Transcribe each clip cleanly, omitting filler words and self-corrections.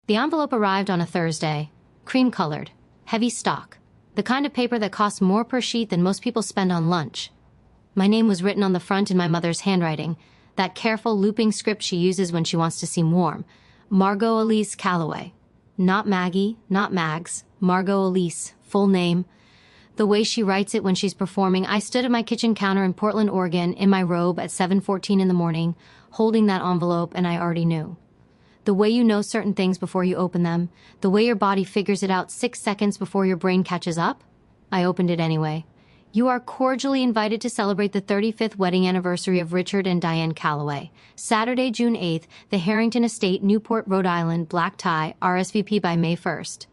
The envelope arrived on a Thursday. Cream-colored. Heavy stock. The kind of paper that costs more per sheet than most people spend on lunch. My name was written on the front in my mother's handwriting, that careful looping script she uses when she wants to seem warm. Margot Elise Calloway. Not Maggie, not Mags. Margot Elise, full name. The way she writes it when she's performing, I stood at my kitchen counter in Portland, Oregon, in my robe at 7:14 in the morning, holding that envelope, and I already knew. The way you know certain things before you open them, the way your body figures it out 6 seconds before your brain catches up, I opened it anyway. You are cordially invited to celebrate the 35th wedding anniversary of Richard and Diane Calloway. Saturday, June 8th, the Harrington Estate, Newport, Rhode Island, black tie, RSVP by May 1st.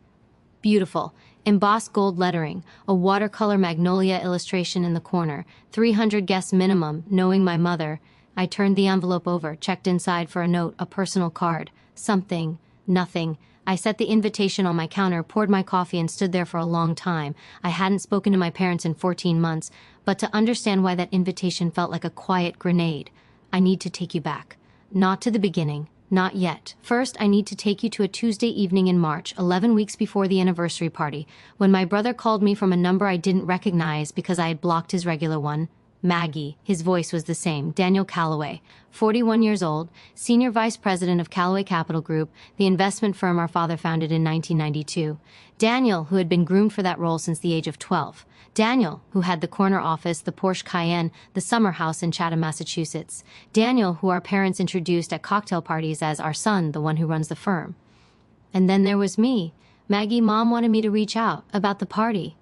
Beautiful. Embossed gold lettering, a watercolor magnolia illustration in the corner, 300 guests minimum, knowing my mother. I turned the envelope over, checked inside for a note, a personal card. Something. Nothing. I set the invitation on my counter, poured my coffee, and stood there for a long time. I hadn't spoken to my parents in 14 months, but to understand why that invitation felt like a quiet grenade. I need to take you back. Not to the beginning. Not yet. First, I need to take you to a Tuesday evening in March, 11 weeks before the anniversary party, when my brother called me from a number I didn't recognize because I had blocked his regular one. Maggie. His voice was the same. Daniel Calloway, 41 years old, senior vice president of Calloway Capital Group, the investment firm our father founded in 1992. Daniel, who had been groomed for that role since the age of 12. Daniel, who had the corner office, the Porsche Cayenne, the summer house in Chatham, Massachusetts. Daniel, who our parents introduced at cocktail parties as our son, the one who runs the firm. And then there was me. Maggie, Mom wanted me to reach out about the party.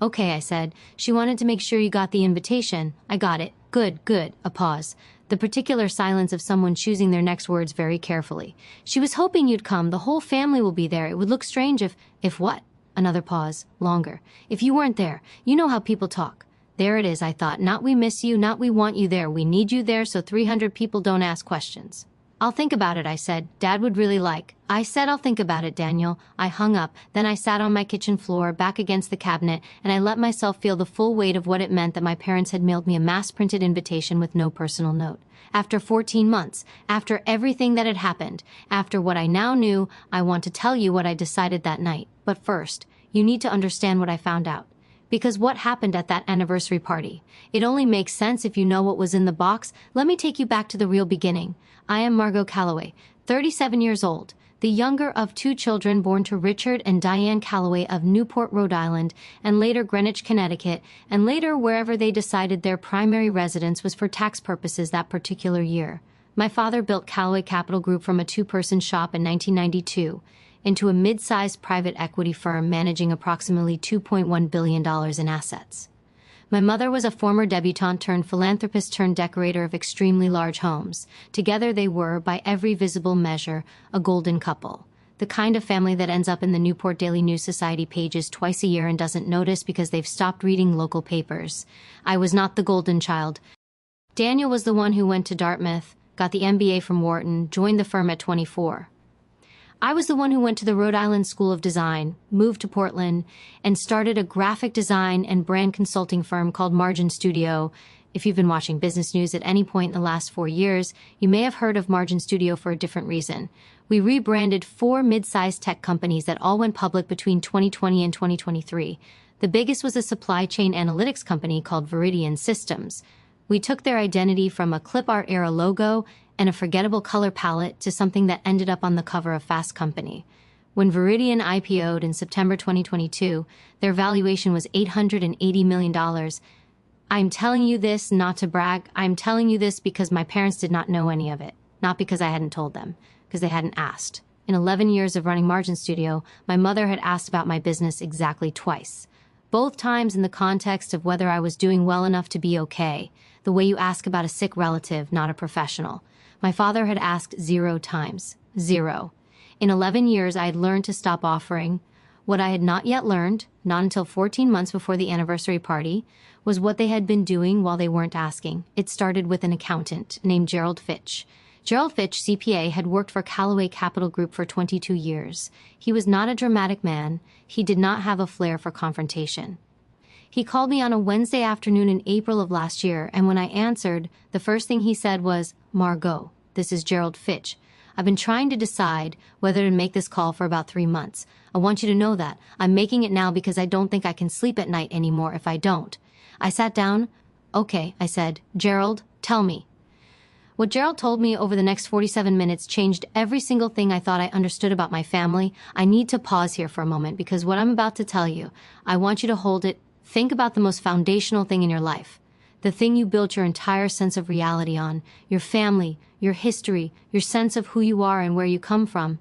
Okay, I said. She wanted to make sure you got the invitation. I got it. Good, good. A pause. The particular silence of someone choosing their next words very carefully. She was hoping you'd come. The whole family will be there. It would look strange if what? Another pause. Longer. If you weren't there. You know how people talk. There it is, I thought. Not we miss you, not we want you there. We need you there so 300 people don't ask questions. I'll think about it, I said. Dad would really like. I said I'll think about it, Daniel. I hung up. Then I sat on my kitchen floor, back against the cabinet, and I let myself feel the full weight of what it meant that my parents had mailed me a mass-printed invitation with no personal note. After 14 months, after everything that had happened, after what I now knew, I want to tell you what I decided that night. But first, you need to understand what I found out. Because what happened at that anniversary party? It only makes sense if you know what was in the box. Let me take you back to the real beginning. I am Margot Calloway, 37 years old, the younger of 2 children born to Richard and Diane Calloway of Newport, Rhode Island, and later Greenwich, Connecticut, and later wherever they decided their primary residence was for tax purposes that particular year. My father built Calloway Capital Group from a 2-person shop in 1992 into a mid-sized private equity firm managing approximately $2.1 billion in assets. My mother was a former debutante turned philanthropist turned decorator of extremely large homes. Together they were, by every visible measure, a golden couple. The kind of family that ends up in the Newport Daily News Society pages twice a year and doesn't notice because they've stopped reading local papers. I was not the golden child. Daniel was the one who went to Dartmouth, got the MBA from Wharton, joined the firm at 24. I was the one who went to the Rhode Island School of Design, moved to Portland, and started a graphic design and brand consulting firm called Margin Studio. If you've been watching business news at any point in the last 4 years, you may have heard of Margin Studio for a different reason. We rebranded 4 mid-sized tech companies that all went public between 2020 and 2023. The biggest was a supply chain analytics company called Veridian Systems. We took their identity from a clip art era logo and a forgettable color palette to something that ended up on the cover of Fast Company. When Veridian IPO'd in September 2022, their valuation was $880 million. I'm telling you this not to brag. I'm telling you this because my parents did not know any of it. Not because I hadn't told them, because they hadn't asked. In 11 years of running Margin Studio, my mother had asked about my business exactly twice. Both times in the context of whether I was doing well enough to be okay, the way you ask about a sick relative, not a professional. My father had asked 0 times. 0. In 11 years, I had learned to stop offering. What I had not yet learned, not until 14 months before the anniversary party, was what they had been doing while they weren't asking. It started with an accountant named Gerald Fitch. Gerald Fitch, CPA, had worked for Calloway Capital Group for 22 years. He was not a dramatic man. He did not have a flair for confrontation. He called me on a Wednesday afternoon in April of last year, and when I answered, the first thing he said was, "Margot, this is Gerald Fitch. I've been trying to decide whether to make this call for about 3 months. I want you to know that. I'm making it now because I don't think I can sleep at night anymore if I don't. I sat down. Okay, I said. Gerald, tell me. What Gerald told me over the next 47 minutes changed every single thing I thought I understood about my family. I need to pause here for a moment because what I'm about to tell you, I want you to hold it. Think about the most foundational thing in your life. The thing you built your entire sense of reality on. Your family, your history, your sense of who you are and where you come from.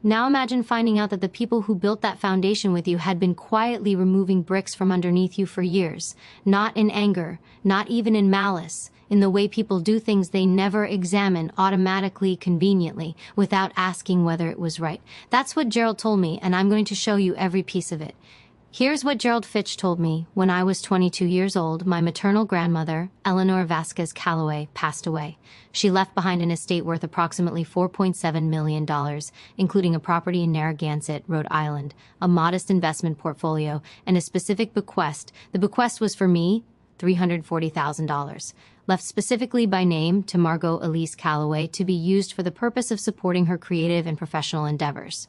Now imagine finding out that the people who built that foundation with you had been quietly removing bricks from underneath you for years. Not in anger, not even in malice. In the way people do things they never examine automatically, conveniently, without asking whether it was right. That's what Gerald told me, and I'm going to show you every piece of it. Here's what Gerald Fitch told me. When I was 22 years old, my maternal grandmother, Eleanor Vasquez Calloway, passed away. She left behind an estate worth approximately $4.7 million, including a property in Narragansett, Rhode Island, a modest investment portfolio, and a specific bequest. The bequest was for me, $340,000, left specifically by name to Margot Elise Calloway to be used for the purpose of supporting her creative and professional endeavors.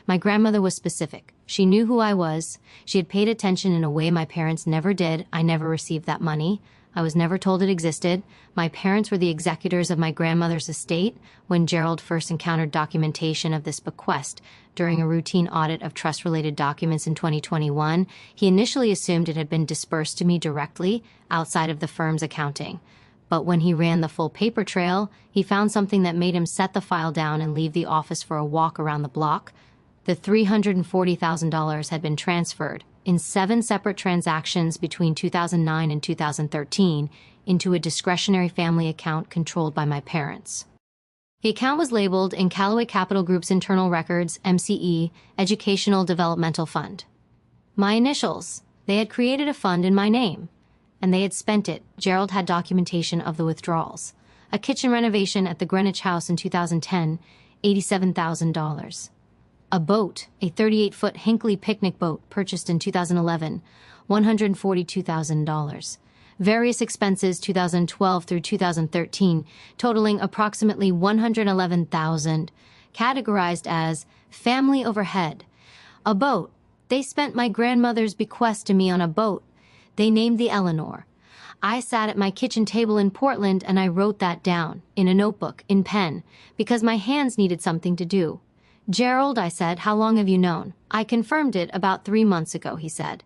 My grandmother was specific. She knew who I was. She had paid attention in a way my parents never did. I never received that money. I was never told it existed. My parents were the executors of my grandmother's estate when Gerald first encountered documentation of this bequest. During a routine audit of trust-related documents in 2021, he initially assumed it had been dispersed to me directly outside of the firm's accounting. But when he ran the full paper trail, he found something that made him set the file down and leave the office for a walk around the block. The $340,000 had been transferred in 7 separate transactions between 2009 and 2013 into a discretionary family account controlled by my parents. The account was labeled in Calloway Capital Group's Internal Records, MCE, Educational Developmental Fund. My initials. They had created a fund in my name, and they had spent it. Gerald had documentation of the withdrawals. A kitchen renovation at the Greenwich House in 2010, $87,000. A boat, a 38-foot Hinckley picnic boat purchased in 2011, $142,000. Various expenses 2012 through 2013, totaling approximately $111,000, categorized as family overhead. A boat. They spent my grandmother's bequest to me on a boat. They named the Eleanor. I sat at my kitchen table in Portland and I wrote that down, in a notebook, in pen, because my hands needed something to do. Gerald, I said, how long have you known? I confirmed it about 3 months ago, he said.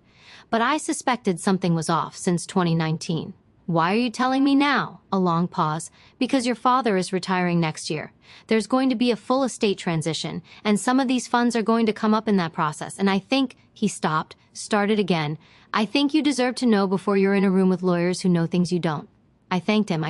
But I suspected something was off since 2019. Why are you telling me now? A long pause. Because your father is retiring next year. There's going to be a full estate transition, and some of these funds are going to come up in that process. And I think, he stopped, started again. I think you deserve to know before you're in a room with lawyers who know things you don't. I thanked him,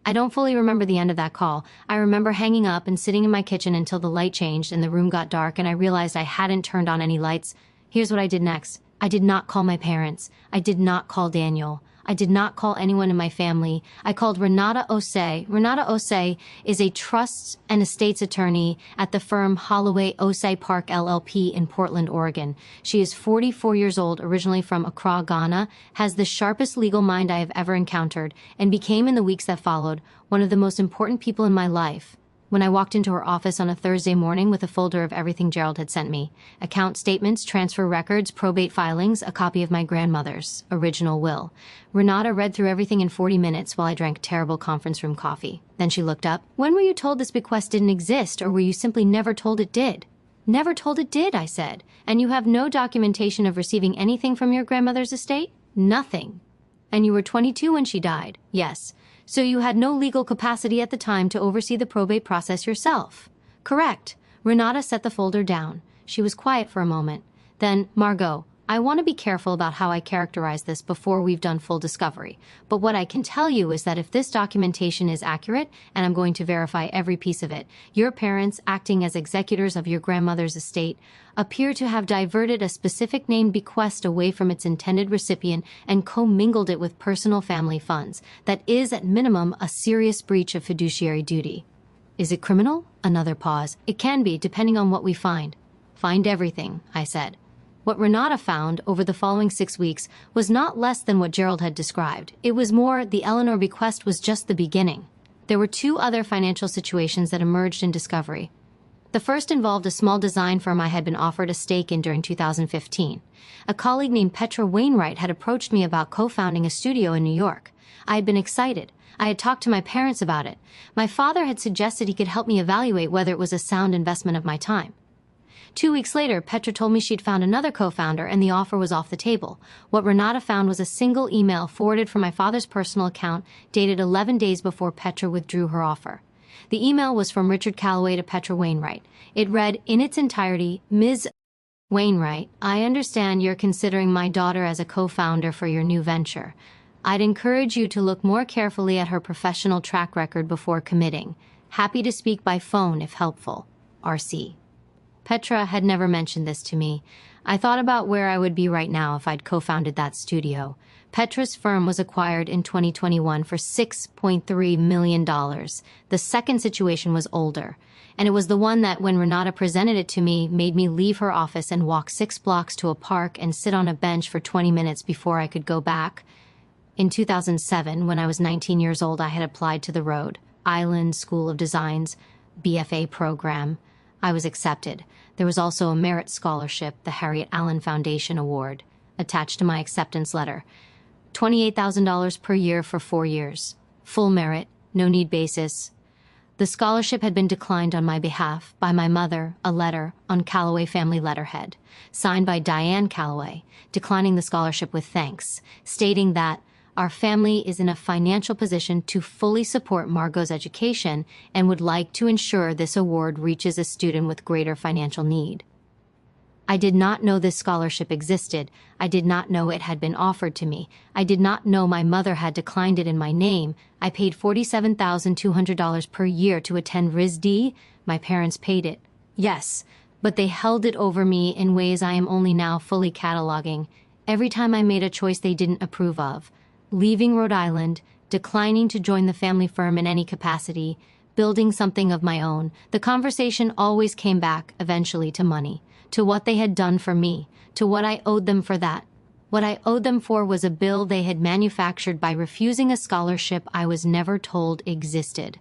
I don't fully remember the end of that call. I remember hanging up and sitting in my kitchen until the light changed and the room got dark and I realized I hadn't turned on any lights. Here's what I did next. I did not call my parents. I did not call Daniel. I did not call anyone in my family. I called Renata Osei. Renata Osei is a trusts and estates attorney at the firm Holloway Osei Park LLP in Portland, Oregon. She is 44 years old, originally from Accra, Ghana, has the sharpest legal mind I have ever encountered, and became in the weeks that followed one of the most important people in my life. When I walked into her office on a Thursday morning with a folder of everything Gerald had sent me, account statements, transfer records, probate filings, a copy of my grandmother's original will. Renata read through everything in 40 minutes while I drank terrible conference room coffee. Then she looked up. When were you told this bequest didn't exist, or were you simply never told it did? Never told it did, I said. And you have no documentation of receiving anything from your grandmother's estate? Nothing. And you were 22 when she died? Yes. So you had no legal capacity at the time to oversee the probate process yourself? Correct. Renata set the folder down. She was quiet for a moment. Then, Margot, I want to be careful about how I characterize this before we've done full discovery. But what I can tell you is that if this documentation is accurate, and I'm going to verify every piece of it, your parents, acting as executors of your grandmother's estate, appear to have diverted a specific named bequest away from its intended recipient and commingled it with personal family funds. That is, at minimum, a serious breach of fiduciary duty. Is it criminal? Another pause. It can be, depending on what we find. Find everything, I said. What Renata found over the following 6 weeks was not less than what Gerald had described. It was more, the Eleanor bequest was just the beginning. There were two other financial situations that emerged in discovery. The first involved a small design firm I had been offered a stake in during 2015. A colleague named Petra Wainwright had approached me about co-founding a studio in New York. I had been excited. I had talked to my parents about it. My father had suggested he could help me evaluate whether it was a sound investment of my time. 2 weeks later, Petra told me she'd found another co-founder and the offer was off the table. What Renata found was a single email forwarded from my father's personal account dated 11 days before Petra withdrew her offer. The email was from Richard Calloway to Petra Wainwright. It read in its entirety, Ms. Wainwright, I understand you're considering my daughter as a co-founder for your new venture. I'd encourage you to look more carefully at her professional track record before committing. Happy to speak by phone if helpful. RC. Petra had never mentioned this to me. I thought about where I would be right now if I'd co-founded that studio. Petra's firm was acquired in 2021 for $6.3 million. The second situation was older, and it was the one that, when Renata presented it to me, made me leave her office and walk 6 blocks to a park and sit on a bench for 20 minutes before I could go back. In 2007, when I was 19 years old, I had applied to the Rhode Island School of Design's BFA program. I was accepted. There was also a merit scholarship, the Harriet Allen Foundation Award, attached to my acceptance letter. $28,000 per year for 4 years. Full merit, no need basis. The scholarship had been declined on my behalf by my mother, a letter on Calloway family letterhead, signed by Diane Calloway, declining the scholarship with thanks, stating that our family is in a financial position to fully support Margot's education and would like to ensure this award reaches a student with greater financial need. I did not know this scholarship existed. I did not know it had been offered to me. I did not know my mother had declined it in my name. I paid $47,200 per year to attend RISD. My parents paid it. Yes, but they held it over me in ways I am only now fully cataloging. Every time I made a choice they didn't approve of. Leaving Rhode Island, declining to join the family firm in any capacity, building something of my own, the conversation always came back, eventually, to money, to what they had done for me, to what I owed them for that. What I owed them for was a bill they had manufactured by refusing a scholarship I was never told existed.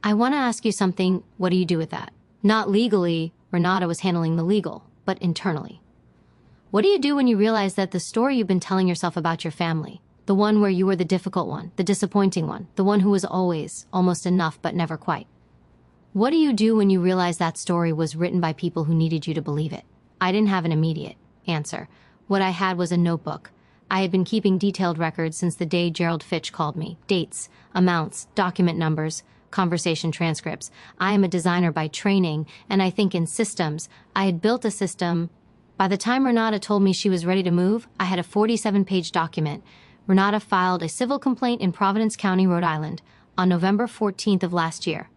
I want to ask you something. What do you do with that? Not legally, Renata was handling the legal, but internally. What do you do when you realize that the story you've been telling yourself about your family, the one where you were the difficult one, the disappointing one, the one who was always, almost enough but never quite. What do you do when you realize that story was written by people who needed you to believe it? I didn't have an immediate answer. What I had was a notebook. I had been keeping detailed records since the day Gerald Fitch called me. Dates, amounts, document numbers, conversation transcripts. I am a designer by training, and I think in systems. I had built a system. By the time Renata told me she was ready to move, I had a 47-page document. Renata filed a civil complaint in Providence County, Rhode Island, on November 14th of last year.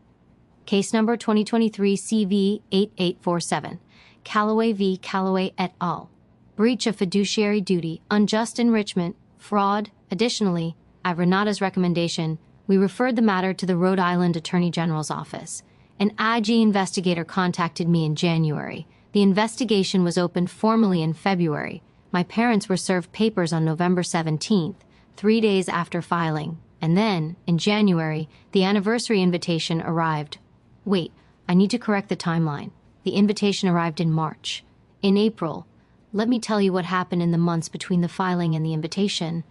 Case number 2023 CV 8847, Calloway v. Calloway et al. Breach of fiduciary duty, unjust enrichment, fraud. Additionally, at Renata's recommendation, we referred the matter to the Rhode Island Attorney General's office. An IG investigator contacted me in January. The investigation was opened formally in February. My parents were served papers on November 17th, 3 days after filing, and then, in January, the anniversary invitation arrived. Wait, I need to correct the timeline. The invitation arrived in March. In April, let me tell you what happened in the months between the filing and the invitation.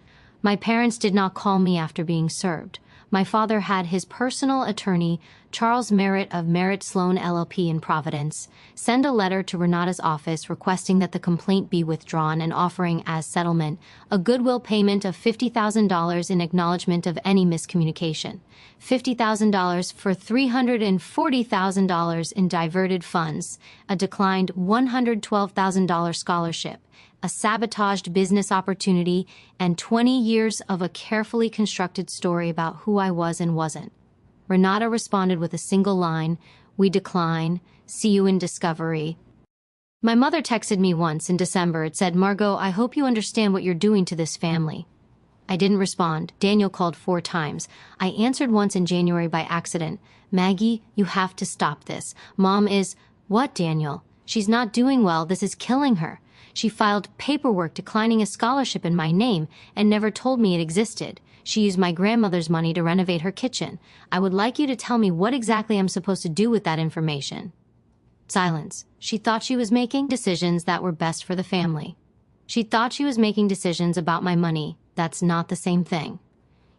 My parents did not call me after being served. My father had his personal attorney, Charles Merritt of Merritt Sloan LLP in Providence, send a letter to Renata's office requesting that the complaint be withdrawn and offering as settlement a goodwill payment of $50,000 in acknowledgement of any miscommunication, $50,000 for $340,000 in diverted funds, a declined $112,000 scholarship, a sabotaged business opportunity, and 20 years of a carefully constructed story about who I was and wasn't. Renata responded with a single line, "We decline. See you in discovery." My mother texted me once in December. It said, "Margot, I hope you understand what you're doing to this family." I didn't respond. Daniel called 4 times. I answered once in January by accident. "Maggie, you have to stop this. Mom is—" "What, Daniel? She's not doing well. This is killing her. She filed paperwork declining a scholarship in my name and never told me it existed. She used my grandmother's money to renovate her kitchen. I would like you to tell me what exactly I'm supposed to do with that information." Silence. She thought she was making decisions that were best for the family. She thought she was making decisions about my money. That's not the same thing.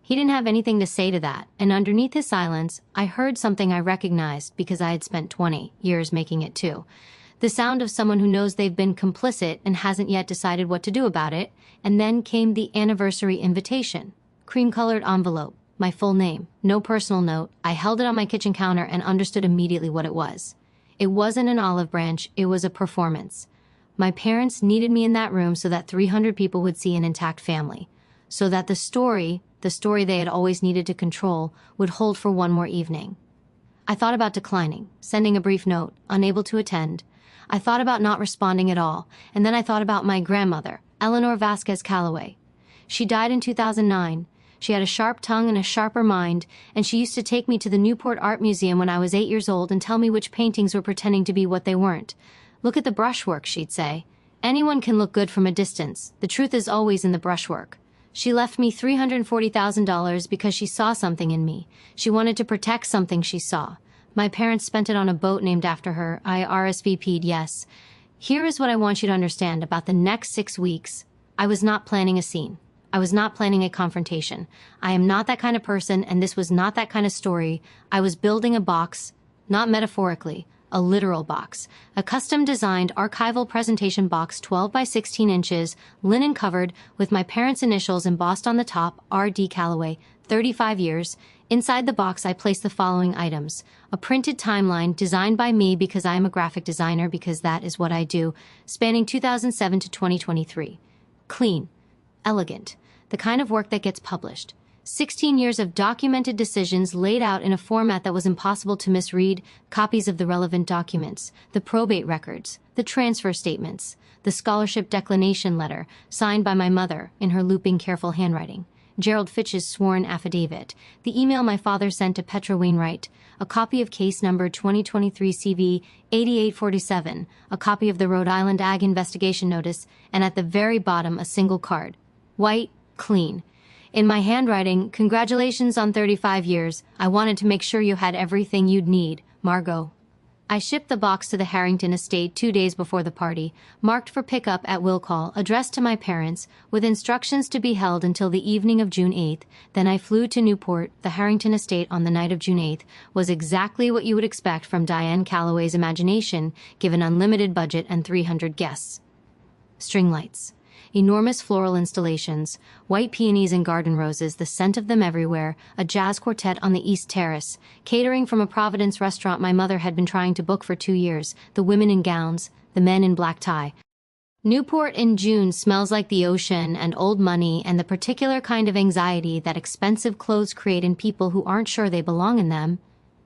He didn't have anything to say to that, and underneath his silence, I heard something I recognized because I had spent 20 years making it too. The sound of someone who knows they've been complicit and hasn't yet decided what to do about it, and then came the anniversary invitation. Cream-colored envelope, my full name, no personal note. I held it on my kitchen counter and understood immediately what it was. It wasn't an olive branch, it was a performance. My parents needed me in that room so that 300 people would see an intact family. So that the story they had always needed to control, would hold for one more evening. I thought about declining, sending a brief note, unable to attend. I thought about not responding at all, and then I thought about my grandmother, Eleanor Vasquez Calloway. She died in 2009. She had a sharp tongue and a sharper mind, and she used to take me to the Newport Art Museum when I was 8 years old and tell me which paintings were pretending to be what they weren't. "Look at the brushwork," she'd say. "Anyone can look good from a distance. The truth is always in the brushwork." She left me $340,000 because she saw something in me. She wanted to protect something she saw. My parents spent it on a boat named after her. I RSVP'd yes. Here is what I want you to understand about the next 6 weeks. I was not planning a scene. I was not planning a confrontation. I am not that kind of person, and this was not that kind of story. I was building a box, not metaphorically, a literal box, a custom-designed archival presentation box 12 by 16 inches, linen-covered, with my parents' initials embossed on the top, R.D. Calloway, 35 years. Inside the box, I placed the following items. A printed timeline designed by me because I am a graphic designer, because that is what I do, spanning 2007 to 2023. Clean, elegant, the kind of work that gets published. 16 years of documented decisions laid out in a format that was impossible to misread, copies of the relevant documents, the probate records, the transfer statements, the scholarship declination letter signed by my mother in her looping, careful handwriting, Gerald Fitch's sworn affidavit, the email my father sent to Petra Wainwright, a copy of case number 2023 CV 8847, a copy of the Rhode Island Ag investigation notice, and at the very bottom a single card. White, clean. In my handwriting, "Congratulations on 35 years. I wanted to make sure you had everything you'd need, Margot." I shipped the box to the Harrington estate 2 days before the party, marked for pickup at will call, addressed to my parents, with instructions to be held until the evening of June 8th. Then I flew to Newport. The Harrington estate on the night of June 8th was exactly what you would expect from Diane Calloway's imagination, given unlimited budget and 300 guests. String lights. Enormous floral installations, white peonies and garden roses, the scent of them everywhere, a jazz quartet on the East Terrace, catering from a Providence restaurant my mother had been trying to book for 2 years, the women in gowns, the men in black tie. Newport in June smells like the ocean and old money and the particular kind of anxiety that expensive clothes create in people who aren't sure they belong in them.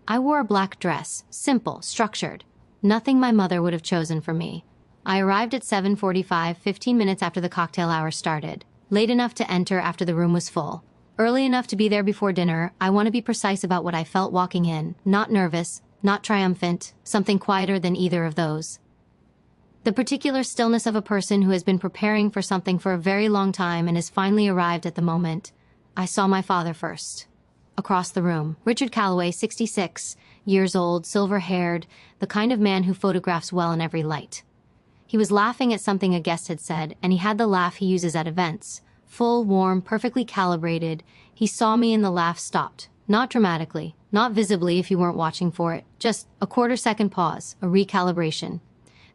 I wore a black dress, simple, structured. Nothing my mother would have chosen for me. I arrived at 7:45, 15 minutes after the cocktail hour started. Late enough to enter after the room was full. Early enough to be there before dinner. I want to be precise about what I felt walking in. Not nervous, not triumphant, something quieter than either of those. The particular stillness of a person who has been preparing for something for a very long time and has finally arrived at the moment. I saw my father first. Across the room, Richard Calloway, 66, years old, silver-haired, the kind of man who photographs well in every light. He was laughing at something a guest had said, and he had the laugh he uses at events. Full, warm, perfectly calibrated. He saw me and the laugh stopped. Not dramatically, not visibly if you weren't watching for it. Just a quarter-second pause, a recalibration.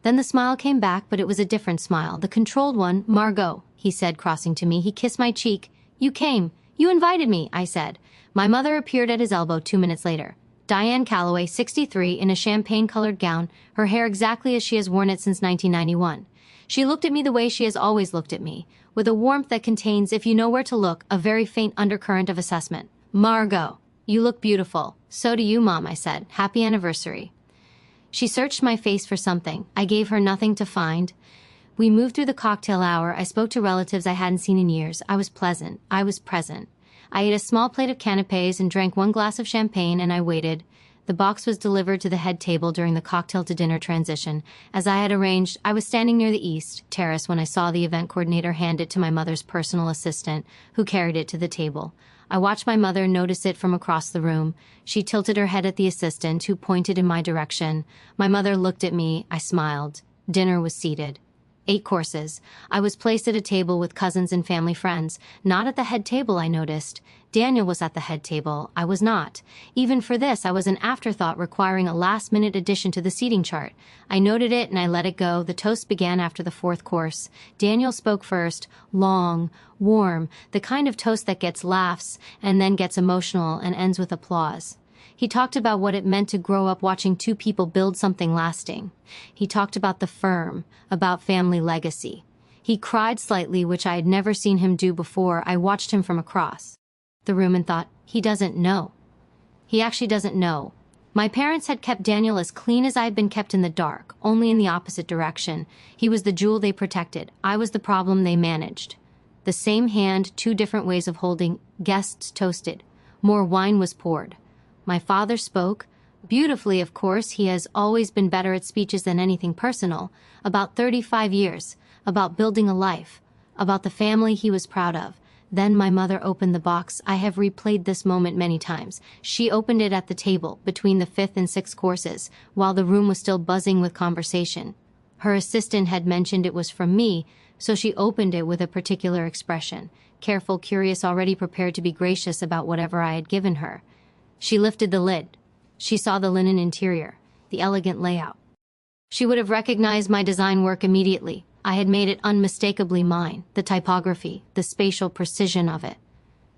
Then the smile came back, but it was a different smile, the controlled one. "Margot," he said, crossing to me. He kissed my cheek. "You came. You invited me," I said. My mother appeared at his elbow 2 minutes later. Diane Calloway, 63, in a champagne-colored gown, her hair exactly as she has worn it since 1991. She looked at me the way she has always looked at me, with a warmth that contains, if you know where to look, a very faint undercurrent of assessment. "Margot, you look beautiful." "So do you, Mom," I said. "Happy anniversary." She searched my face for something. I gave her nothing to find. We moved through the cocktail hour. I spoke to relatives I hadn't seen in years. I was pleasant. I was present. I ate a small plate of canapes and drank 1 glass of champagne, and I waited. The box was delivered to the head table during the cocktail-to-dinner transition. As I had arranged, I was standing near the East Terrace when I saw the event coordinator hand it to my mother's personal assistant, who carried it to the table. I watched my mother notice it from across the room. She tilted her head at the assistant, who pointed in my direction. My mother looked at me. I smiled. Dinner was seated. 8 courses. I was placed at a table with cousins and family friends. Not at the head table, I noticed. Daniel was at the head table. I was not. Even for this, I was an afterthought requiring a last-minute addition to the seating chart. I noted it and I let it go. The toast began after the 4th course. Daniel spoke first. Long, warm, the kind of toast that gets laughs and then gets emotional and ends with applause. He talked about what it meant to grow up watching 2 people build something lasting. He talked about the firm, about family legacy. He cried slightly, which I had never seen him do before. I watched him from across the room and thought, he doesn't know. He actually doesn't know. My parents had kept Daniel as clean as I had been kept in the dark, only in the opposite direction. He was the jewel they protected. I was the problem they managed. The same hand, 2 different ways of holding. Guests toasted. More wine was poured. My father spoke, beautifully of course. He has always been better at speeches than anything personal, about 35 years, about building a life, about the family he was proud of. Then my mother opened the box. I have replayed this moment many times. She opened it at the table, between the 5th and 6th courses, while the room was still buzzing with conversation. Her assistant had mentioned it was from me, so she opened it with a particular expression, careful, curious, already prepared to be gracious about whatever I had given her. She lifted the lid. She saw the linen interior, the elegant layout. She would have recognized my design work immediately. I had made it unmistakably mine, the typography, the spatial precision of it.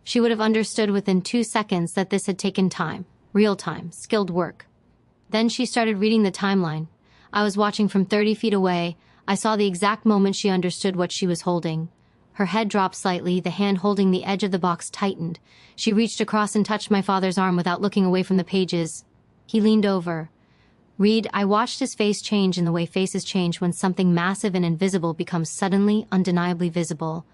She would have understood within 2 seconds that this had taken time, real time, skilled work. Then she started reading the timeline. I was watching from 30 feet away. I saw the exact moment she understood what she was holding. Her head dropped slightly, the hand holding the edge of the box tightened. She reached across and touched my father's arm without looking away from the pages. He leaned over. Read, I watched his face change in the way faces change when something massive and invisible becomes suddenly, undeniably visible.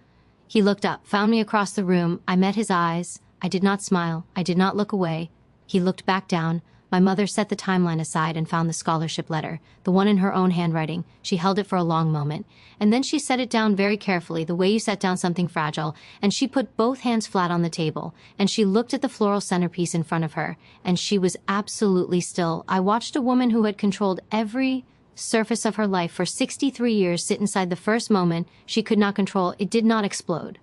He looked up, found me across the room. I met his eyes. I did not smile. I did not look away. He looked back down. My mother set the timeline aside and found the scholarship letter, the one in her own handwriting. She held it for a long moment, and then she set it down very carefully, the way you set down something fragile, and she put both hands flat on the table, and she looked at the floral centerpiece in front of her, and she was absolutely still. I watched a woman who had controlled every surface of her life for 63 years sit inside the first moment she could not control. It did not explode.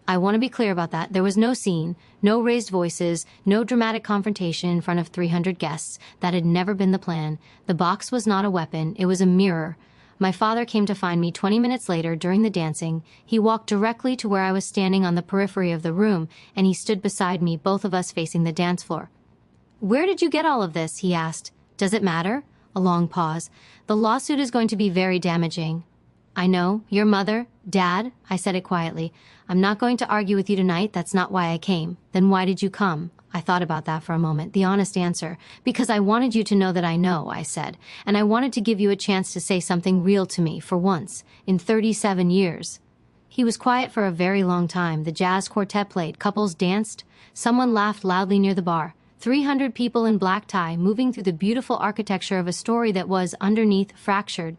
I want to be clear about that. There was no scene, no raised voices, no dramatic confrontation in front of 300 guests. That had never been the plan. The box was not a weapon. It was a mirror. My father came to find me 20 minutes later during the dancing. He walked directly to where I was standing on the periphery of the room, and he stood beside me, both of us facing the dance floor. "Where did you get all of this?" he asked. "Does it matter?" A long pause. "The lawsuit is going to be very damaging." "I know. Your mother, Dad," I said it quietly. "I'm not going to argue with you tonight. That's not why I came." "Then why did you come?" I thought about that for a moment. The honest answer. "Because I wanted you to know that I know," I said. "And I wanted to give you a chance to say something real to me for once, in 37 years. He was quiet for a very long time. The jazz quartet played. Couples danced. Someone laughed loudly near the bar. 300 people in black tie moving through the beautiful architecture of a story that was, underneath, fractured.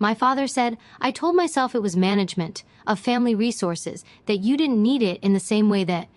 My father said, "I told myself it was management, of family resources, that you didn't need it in the same way that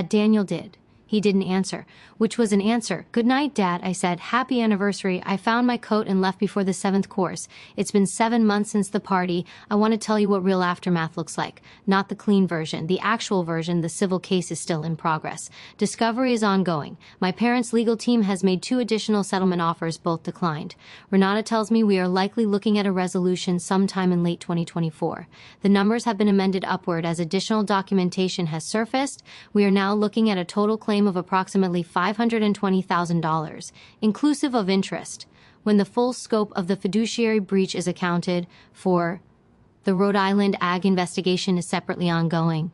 Daniel did." He didn't answer, which was an answer. "Good night, Dad," I said. "Happy anniversary." I found my coat and left before the 7th course. It's been 7 months since the party. I want to tell you what real aftermath looks like. Not the clean version. The actual version, the civil case is still in progress. Discovery is ongoing. My parents' legal team has made 2 additional settlement offers, both declined. Renata tells me we are likely looking at a resolution sometime in late 2024. The numbers have been amended upward as additional documentation has surfaced. We are now looking at a total claim of approximately $520,000, inclusive of interest, when the full scope of the fiduciary breach is accounted for. The Rhode Island Ag investigation is separately ongoing.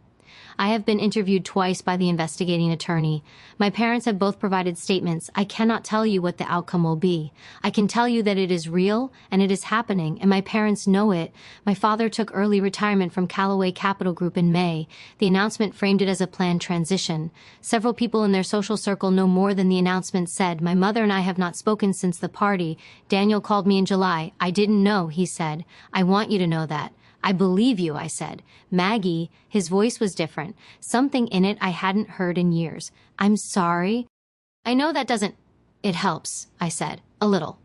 I have been interviewed twice by the investigating attorney. My parents have both provided statements. I cannot tell you what the outcome will be. I can tell you that it is real and it is happening, and my parents know it. My father took early retirement from Callaway Capital Group in May. The announcement framed it as a planned transition. Several people in their social circle know more than the announcement said. My mother and I have not spoken since the party. Daniel called me in July. "I didn't know," he said. "I want you to know that. I believe you, I said. Maggie, his voice was different, something in it I hadn't heard in years. I'm sorry. I know that doesn't... It helps, I said. A little.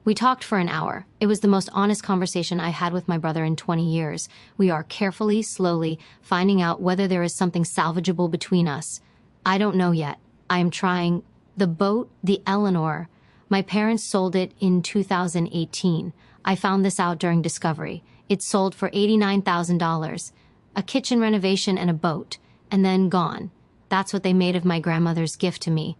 We talked for an hour. It was the most honest conversation I had with my brother in 20 years. We are carefully, slowly, finding out whether there is something salvageable between us. I don't know yet. I am trying. The boat, the Eleanor. My parents sold it in 2018. I found this out during discovery. It sold for $89,000. A kitchen renovation and a boat. And then gone. That's what they made of my grandmother's gift to me.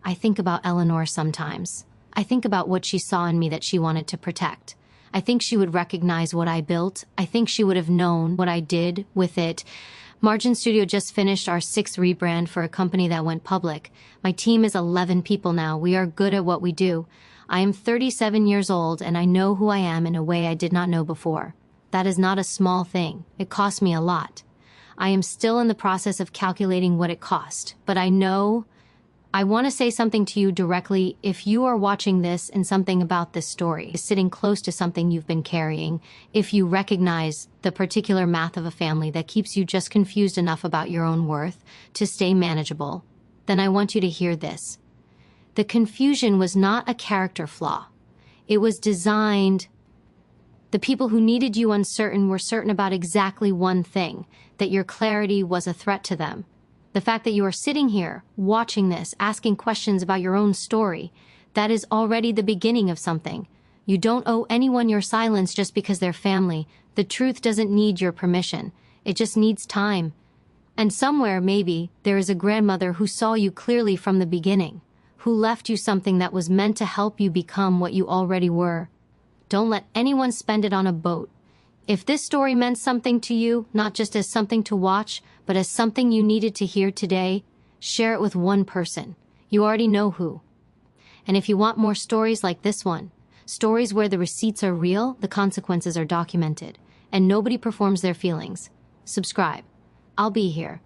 I think about Eleanor sometimes. I think about what she saw in me that she wanted to protect. I think she would recognize what I built. I think she would have known what I did with it. Margin Studio just finished our 6th rebrand for a company that went public. My team is 11 people now. We are good at what we do. I am 37 years old and I know who I am in a way I did not know before. That is not a small thing. It cost me a lot. I am still in the process of calculating what it cost, but I know... I want to say something to you directly. If you are watching this and something about this story is sitting close to something you've been carrying, if you recognize the particular math of a family that keeps you just confused enough about your own worth to stay manageable, then I want you to hear this. The confusion was not a character flaw. It was designed. The people who needed you uncertain were certain about exactly one thing, that your clarity was a threat to them. The fact that you are sitting here, watching this, asking questions about your own story, that is already the beginning of something. You don't owe anyone your silence just because they're family. The truth doesn't need your permission. It just needs time. And somewhere, maybe, there is a grandmother who saw you clearly from the beginning, who left you something that was meant to help you become what you already were. Don't let anyone spend it on a boat. If this story meant something to you, not just as something to watch, but as something you needed to hear today, share it with one person. You already know who. And if you want more stories like this one, stories where the receipts are real, the consequences are documented, and nobody performs their feelings, subscribe. I'll be here.